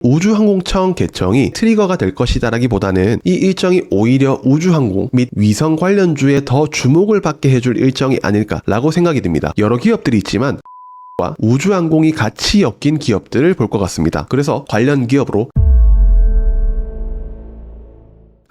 우주항공청 개청이 트리거가 될 것이다라기보다는 이 일정이 오히려 우주항공 및 위성 관련주에 더 주목을 받게 해줄 일정이 아닐까라고 생각이 듭니다. 여러 기업들이 있지만 우주항공이 같이 엮인 기업들을 볼 것 같습니다. 그래서 관련 기업으로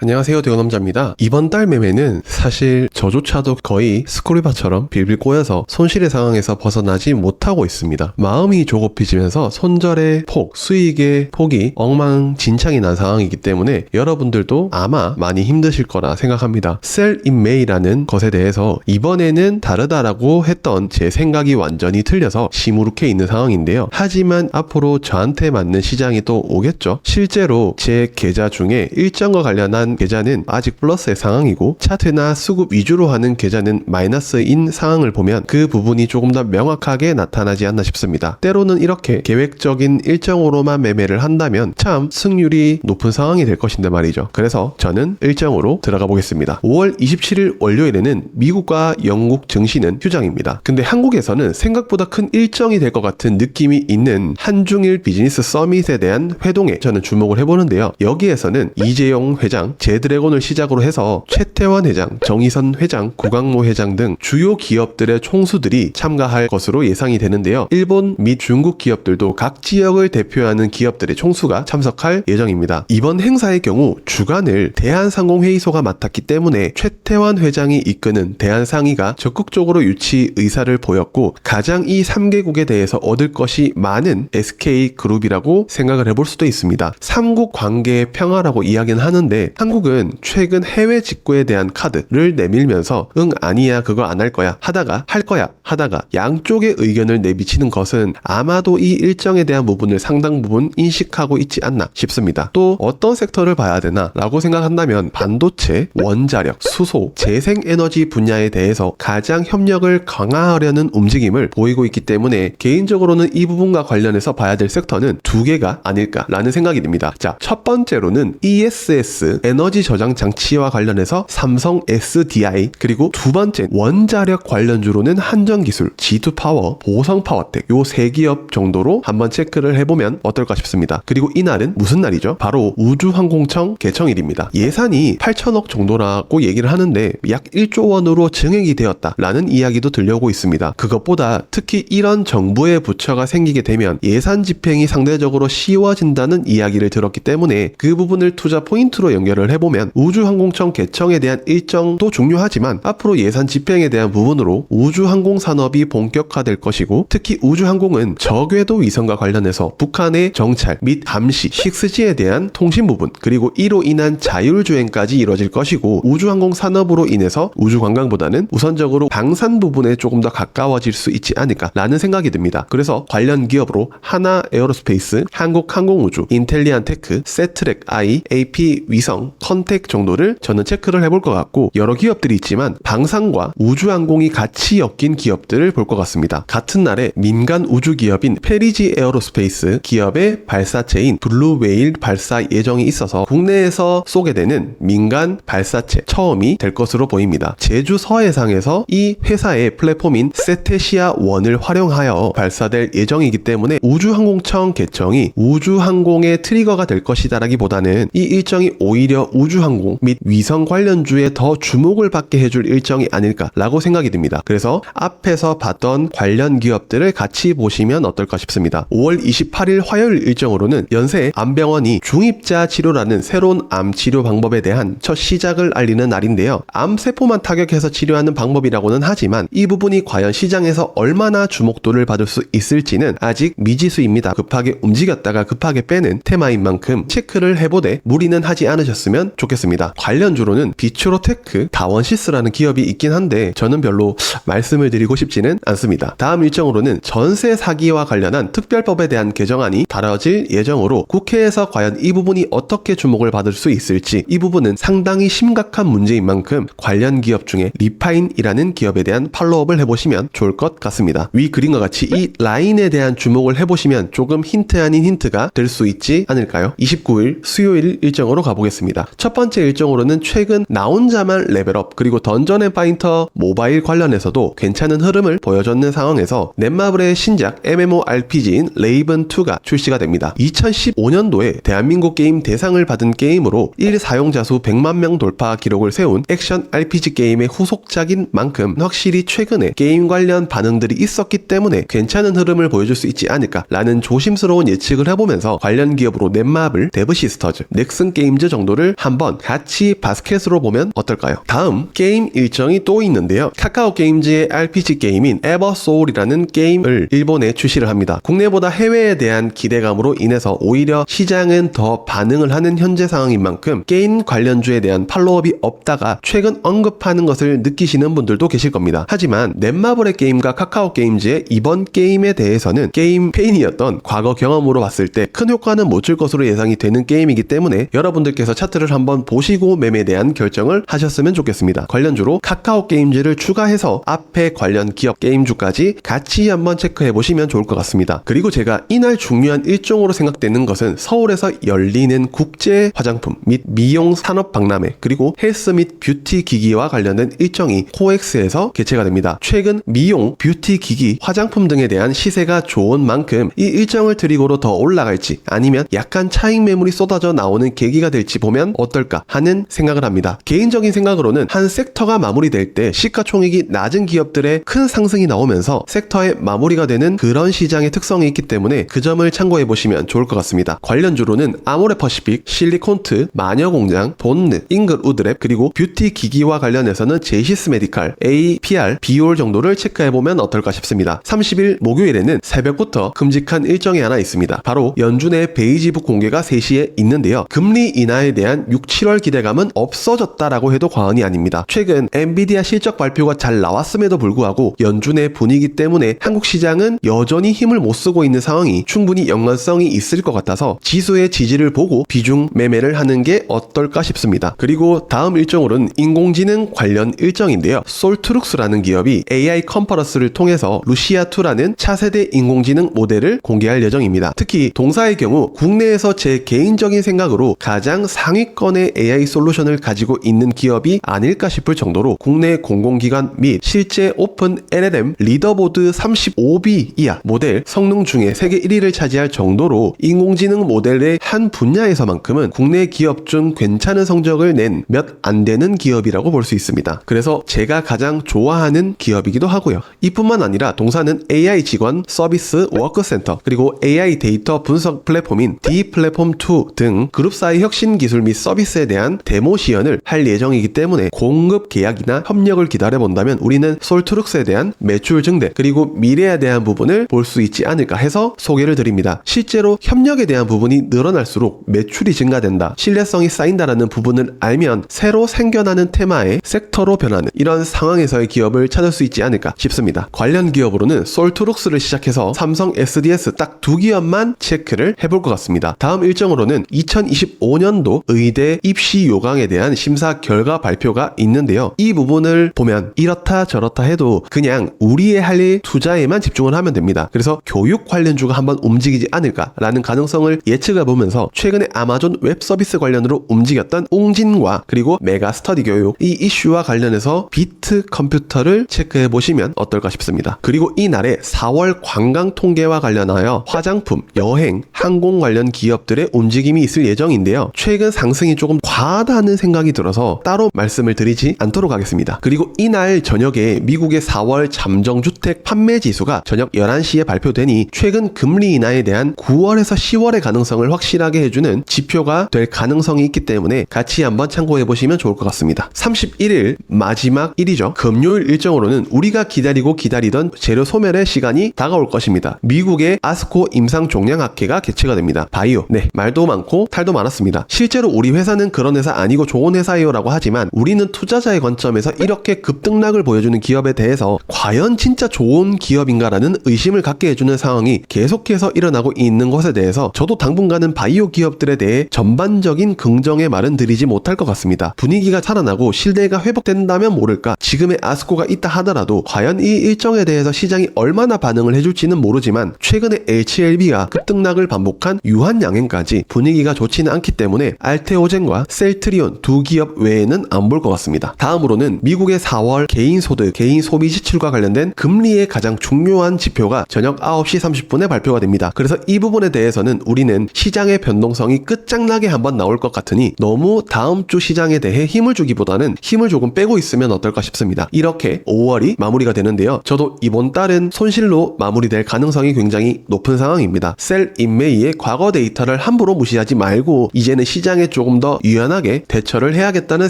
안녕하세요, 대우남자입니다. 이번 달 매매는 사실 저조차도 거의 스코리바처럼 빌빌 꼬여서 손실의 상황에서 벗어나지 못하고 있습니다. 마음이 조급해지면서 손절의 폭, 수익의 폭이 엉망진창이 난 상황이기 때문에 여러분들도 아마 많이 힘드실 거라 생각합니다. Sell in May라는 것에 대해서 이번에는 다르다라고 했던 제 생각이 완전히 틀려서 시무룩해 있는 상황인데요. 하지만 앞으로 저한테 맞는 시장이 또 오겠죠. 실제로 제 계좌 중에 일정과 관련한 계좌는 아직 플러스의 상황이고 차트나 수급 위주로 하는 계좌는 마이너스인 상황을 보면 그 부분이 조금 더 명확하게 나타나지 않나 싶습니다. 때로는 이렇게 계획적인 일정으로만 매매를 한다면 참 승률이 높은 상황이 될 것인데 말이죠. 그래서 저는 일정으로 들어가 보겠습니다. 5월 27일 월요일에는 미국과 영국 증시는 휴장입니다. 근데 한국에서는 생각보다 큰 일정이 될 것 같은 느낌이 있는 한중일 비즈니스 서밋에 대한 회동에 저는 주목을 해보는데요. 여기에서는 이재용 회장, 제드래곤을 시작으로 해서 최태원 회장, 정의선 회장, 구강모 회장 등 주요 기업들의 총수들이 참가할 것으로 예상이 되는데요. 일본 및 중국 기업들도 각 지역을 대표하는 기업들의 총수가 참석할 예정입니다. 이번 행사의 경우 주관을 대한상공회의소가 맡았기 때문에 최태원 회장이 이끄는 대한상의가 적극적으로 유치 의사를 보였고 가장 이 3개국에 대해서 얻을 것이 많은 SK그룹이라고 생각을 해볼 수도 있습니다. 삼국 관계의 평화라고 이야기는 하는데 한국은 최근 해외 직구에 대한 카드를 내밀면서 응 아니야 그거 안 할 거야 하다가 할 거야 하다가 양쪽의 의견을 내비치는 것은 아마도 이 일정에 대한 부분을 상당 부분 인식하고 있지 않나 싶습니다. 또 어떤 섹터를 봐야 되나 라고 생각한다면 반도체, 원자력, 수소, 재생에너지 분야에 대해서 가장 협력을 강화하려는 움직임을 보이고 있기 때문에 개인적으로는 이 부분과 관련해서 봐야 될 섹터는 두 개가 아닐까라는 생각이 듭니다. 자, 첫 번째로는 ESS 에너지 저장 장치와 관련해서 삼성 SDI, 그리고 두 번째 원자력 관련주로는 한전기술, G2파워, 보성파워텍 요 세 기업 정도로 한번 체크를 해보면 어떨까 싶습니다. 그리고 이날은 무슨 날이죠? 바로 우주항공청 개청일입니다. 예산이 8천억 정도라고 얘기를 하는데 약 1조 원으로 증액이 되었다라는 이야기도 들려오고 있습니다. 그것보다 특히 이런 정부의 부처가 생기게 되면 예산 집행이 상대적으로 쉬워진다는 이야기를 들었기 때문에 그 부분을 투자 포인트로 연결을 해보면 우주항공청 개청에 대한 일정도 중요하지만 앞으로 예산 집행에 대한 부분으로 우주항공 산업이 본격화될 것이고 특히 우주항공은 저궤도 위성과 관련해서 북한의 정찰 및 감시, 6G에 대한 통신 부분 그리고 이로 인한 자율주행까지 이뤄질 것이고 우주항공 산업으로 인해서 우주관광보다는 우선적으로 방산 부분에 조금 더 가까워질 수 있지 않을까라는 생각이 듭니다. 그래서 관련 기업으로 하나에어로스페이스, 한국항공우주, 인텔리안테크, 세트렉I, AP 위성, 컨택 정도를 저는 체크를 해볼 것 같고 여러 기업들이 있지만 방산과 우주항공이 같이 엮인 기업들을 볼 것 같습니다. 같은 날에 민간 우주기업인 페리지 에어로스페이스 기업의 발사체인 블루웨일 발사 예정이 있어서 국내에서 쏘게 되는 민간 발사체 처음이 될 것으로 보입니다. 제주 서해상에서 이 회사의 플랫폼인 세테시아1을 활용하여 발사될 예정이기 때문에 우주항공청 개청이 우주항공의 트리거가 될 것이다라기보다는 이 일정이 오히려 우주항공 및 위성 관련주에 더 주목을 받게 해줄 일정이 아닐까라고 생각이 듭니다. 그래서 앞에서 봤던 관련 기업들을 같이 보시면 어떨까 싶습니다. 5월 28일 화요일 일정으로는 연세 암병원이 중입자 치료라는 새로운 암 치료 방법에 대한 첫 시작을 알리는 날인데요. 암세포만 타격해서 치료하는 방법이라고는 하지만 이 부분이 과연 시장에서 얼마나 주목도를 받을 수 있을지는 아직 미지수입니다. 급하게 움직였다가 급하게 빼는 테마인 만큼 체크를 해보되 무리는 하지 않으셨으면 좋겠습니다. 관련주로는 비추로테크, 다원시스라는 기업이 있긴 한데 저는 별로 말씀을 드리고 싶지는 않습니다. 다음 일정으로는 전세 사기와 관련한 특별법에 대한 개정안이 다뤄질 예정으로 국회에서 과연 이 부분이 어떻게 주목을 받을 수 있을지 이 부분은 상당히 심각한 문제인 만큼 관련 기업 중에 리파인이라는 기업에 대한 팔로우업을 해보시면 좋을 것 같습니다. 위 그림과 같이 이 라인에 대한 주목을 해보시면 조금 힌트 아닌 힌트가 될 수 있지 않을까요? 29일 수요일 일정으로 가보겠습니다. 있습니다. 첫 번째 일정으로는 최근 나 혼자만 레벨업 그리고 던전 앤 파이터 모바일 관련해서도 괜찮은 흐름을 보여줬는 상황에서 넷마블의 신작 MMORPG인 레이븐2가 출시가 됩니다. 2015년도에 대한민국 게임 대상을 받은 게임으로 1 사용자 수 100만 명 돌파 기록을 세운 액션 RPG 게임의 후속작인 만큼 확실히 최근에 게임 관련 반응들이 있었기 때문에 괜찮은 흐름을 보여줄 수 있지 않을까라는 조심스러운 예측을 해보면서 관련 기업으로 넷마블, 데브시스터즈, 넥슨 게임즈 정도를 한번 같이 바스켓으로 보면 어떨까요? 다음 게임 일정이 또 있는데요. 카카오 게임즈의 RPG 게임인 에버소울이라는 게임을 일본에 출시를 합니다. 국내보다 해외에 대한 기대감으로 인해서 오히려 시장은 더 반응을 하는 현재 상황인 만큼 게임 관련주에 대한 팔로업이 없다가 최근 언급하는 것을 느끼시는 분들도 계실 겁니다. 하지만 넷마블의 게임과 카카오 게임즈의 이번 게임에 대해서는 게임 페인이었던 과거 경험으로 봤을 때 큰 효과는 못 줄 것으로 예상이 되는 게임이기 때문에 여러분들께서 차트를 한번 보시고 매매에 대한 결정을 하셨으면 좋겠습니다. 관련주로 카카오 게임즈를 추가해서 앞에 관련 기업 게임주까지 같이 한번 체크해 보시면 좋을 것 같습니다. 그리고 제가 이날 중요한 일정으로 생각되는 것은 서울에서 열리는 국제 화장품 및 미용 산업 박람회 그리고 헬스 및 뷰티 기기와 관련된 일정이 코엑스에서 개최가 됩니다. 최근 미용, 뷰티 기기, 화장품 등에 대한 시세가 좋은 만큼 이 일정을 트리거로 더 올라갈지 아니면 약간 차익 매물이 쏟아져 나오는 계기가 될지 보면 어떨까 하는 생각을 합니다. 개인적인 생각으로는 한 섹터가 마무리될 때 시가총액이 낮은 기업들의 큰 상승이 나오면서 섹터의 마무리가 되는 그런 시장의 특성이 있기 때문에 그 점을 참고해 보시면 좋을 것 같습니다. 관련주로는 아모레퍼시픽, 실리콘트, 마녀공장, 본느, 잉글우드랩 그리고 뷰티 기기와 관련해서는 제시스 메디칼, APR, 비올 정도를 체크해 보면 어떨까 싶습니다. 30일 목요일에는 새벽부터 끔찍한 일정이 하나 있습니다. 바로 연준의 베이지북 공개가 3시에 있는데요. 금리 인하에 대한 6, 7월 기대감은 없어졌다라고 해도 과언이 아닙니다. 최근 엔비디아 실적 발표가 잘 나왔음에도 불구하고 연준의 분위기 때문에 한국 시장은 여전히 힘을 못 쓰고 있는 상황이 충분히 연관성이 있을 것 같아서 지수의 지지를 보고 비중 매매를 하는 게 어떨까 싶습니다. 그리고 다음 일정으로는 인공지능 관련 일정인데요. 솔트룩스라는 기업이 AI 컨퍼런스를 통해서 루시아2라는 차세대 인공지능 모델을 공개할 예정입니다. 특히 동사의 경우 국내에서 제 개인적인 생각으로 가장 상위권의 AI 솔루션을 가지고 있는 기업이 아닐까 싶을 정도로 국내 공공기관 및 실제 오픈 LLM 리더보드 35B 이하 모델 성능 중에 세계 1위를 차지할 정도로 인공지능 모델의 한 분야에서만큼은 국내 기업 중 괜찮은 성적을 낸 몇 안 되는 기업이라고 볼 수 있습니다. 그래서 제가 가장 좋아하는 기업이기도 하고요. 이뿐만 아니라 동사는 AI 직원 서비스 워크센터 그리고 AI 데이터 분석 플랫폼인 D플랫폼2 등 그룹사의 혁신 기술 및 서비스에 대한 데모 시연을 할 예정이기 때문에 공급 계약이나 협력을 기다려본다면 우리는 솔트룩스에 대한 매출 증대 그리고 미래에 대한 부분을 볼 수 있지 않을까 해서 소개를 드립니다. 실제로 협력에 대한 부분이 늘어날수록 매출이 증가된다, 신뢰성이 쌓인다라는 부분을 알면 새로 생겨나는 테마의 섹터로 변하는 이런 상황에서의 기업을 찾을 수 있지 않을까 싶습니다. 관련 기업으로는 솔트룩스를 시작해서 삼성 SDS 딱 2기업만 체크를 해볼 것 같습니다. 다음 일정으로는 2025년도 의대 입시 요강에 대한 심사 결과 발표가 있는데요. 이 부분을 보면 이렇다 저렇다 해도 그냥 우리의 할 일 투자에만 집중을 하면 됩니다. 그래서 교육 관련주가 한번 움직이지 않을까라는 가능성을 예측해 보면서 최근에 아마존 웹 서비스 관련으로 움직였던 웅진과 그리고 메가 스터디 교육 이 이슈와 관련해서 비트 컴퓨터를 체크해 보시면 어떨까 싶습니다. 그리고 이날에 4월 관광 통계와 관련하여 화장품, 여행, 항공 관련 기업들의 움직임이 있을 예정인데요. 최근 상승이 조금 과하다는 생각이 들어서 따로 말씀을 드리지 않도록 하겠습니다. 그리고 이날 저녁에 미국의 4월 잠정주택 판매 지수가 저녁 11시에 발표되니 최근 금리 인하에 대한 9월에서 10월의 가능성을 확실하게 해주는 지표가 될 가능성이 있기 때문에 같이 한번 참고해 보시면 좋을 것 같습니다. 31일 마지막 일이죠. 금요일 일정으로는 우리가 기다리던 재료 소멸의 시간이 다가올 것입니다. 미국의 아스코 임상종양학회가 개최가 됩니다. 바이오. 네, 말도 많고 탈도 많았습니다. 실제로 우리 회사는 그런 회사 아니고 좋은 회사예요 라고 하지만 우리는 투자자의 관점에서 이렇게 급등락을 보여주는 기업에 대해서 과연 진짜 좋은 기업인가라는 의심을 갖게 해주는 상황이 계속해서 일어나고 있는 것에 대해서 저도 당분간은 바이오 기업들에 대해 전반적인 긍정의 말은 드리지 못할 것 같습니다. 분위기가 살아나고 신뢰가 회복된다면 모를까 지금의 아스코가 있다 하더라도 과연 이 일정에 대해서 시장이 얼마나 반응을 해줄지는 모르지만 최근에 HLB가 급등락을 반복한 유한양행까지 분위기가 좋지는 않기 때문에 메테오젠과 셀트리온 두 기업 외에는 안 볼 것 같습니다. 다음으로는 미국의 4월 개인 소득, 개인 소비 지출과 관련된 금리의 가장 중요한 지표가 저녁 9시 30분에 발표가 됩니다. 그래서 이 부분에 대해서는 우리는 시장의 변동성이 끝장나게 한번 나올 것 같으니 너무 다음 주 시장에 대해 힘을 주기보다는 힘을 조금 빼고 있으면 어떨까 싶습니다. 이렇게 5월이 마무리가 되는데요. 저도 이번 달은 손실로 마무리될 가능성이 굉장히 높은 상황입니다. 셀 인메이의 과거 데이터를 함부로 무시하지 말고 이제는 시장에 조금 더 유연하게 대처를 해야겠다는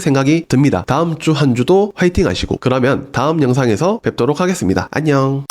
생각이 듭니다. 다음 주 한 주도 화이팅 하시고 그러면 다음 영상에서 뵙도록 하겠습니다. 안녕.